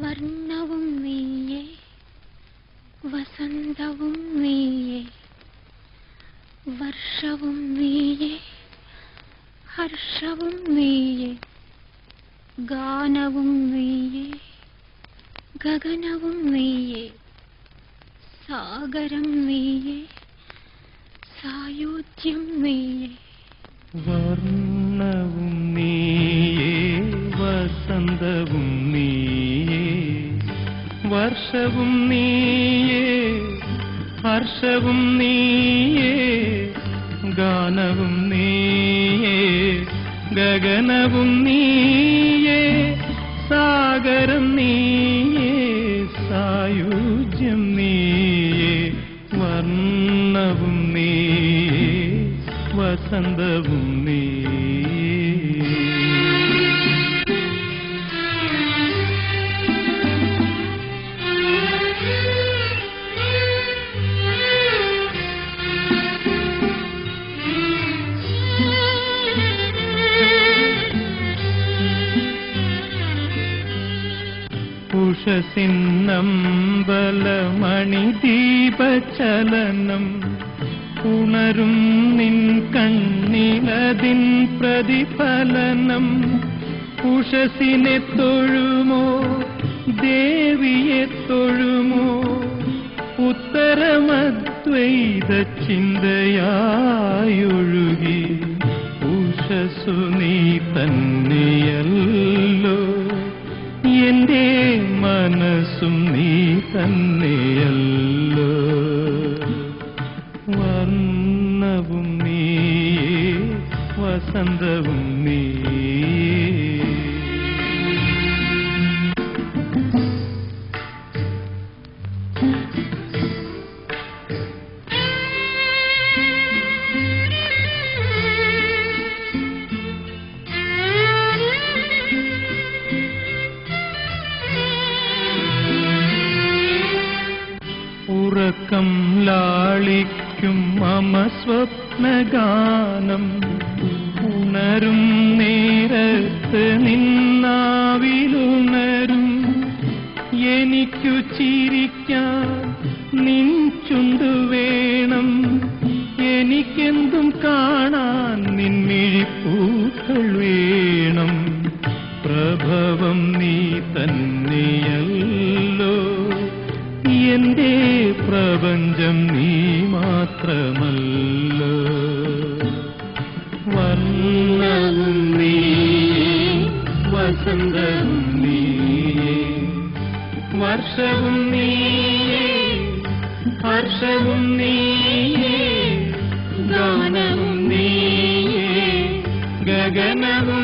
വർണ്ണവും നീയേ വസന്തവും നീയേ വർഷവും നീയേ ഹർഷവും നീയേ ഗാനവും നീയേ ഗഗനവും നീയേ സാഗരം നീയേ സായുജ്യം നീയേ വർണ്ണവും നീയേ വസന്തവും നീയേ വർഷവും നീയേ ഹർഷവും നീയേ ഗാനവും നീയേ ഗഗനവും നീയേ സാഗരം നീയേ സായുജ്യം നീയേ വർണ്ണവും നീയേ വസന്തവും നീയേ ഉഷസിന്നമ്പലമണിദീപചലനം ഉണരും നിൻ കണ്ണിലതിൻ പ്രതിഫലനം ഉഷസിനെ തൊഴുമോ ദേവിയെ തൊഴുമോ ഉത്തരമദ്വൈത ചിന്തയായൊഴുകി ഉഷസ്സു നീ തന്നെയല്ലോ എന്റെ മനസ്സും നീ തന്നെയല്ലോ വർണ്ണവും നീയേ വസന്തവും നീയേ ഉറക്കം ലാളിക്കും മമ സ്വപ്നഗാനം ഉണരും നേരത്ത് നിന്നാവിലുണരും എനിക്കു ചിരിക്കാൻ നിൻ ചുണ്ടു വേണം എനിക്കെന്തും കാണാൻ നിൻ മിഴിപ്പൂക്കൾ വേണം പ്രഭവം നീ തന്നെയല്ലോ എന്റെ പ്രപഞ്ചം നീ മാത്രമല്ലോ വർണ്ണവും നീയേ വസന്തവും നീയേ വർഷവും നീയേ ഹർഷവും നീയേ ഗാനവും നീയേ ഗഗനവും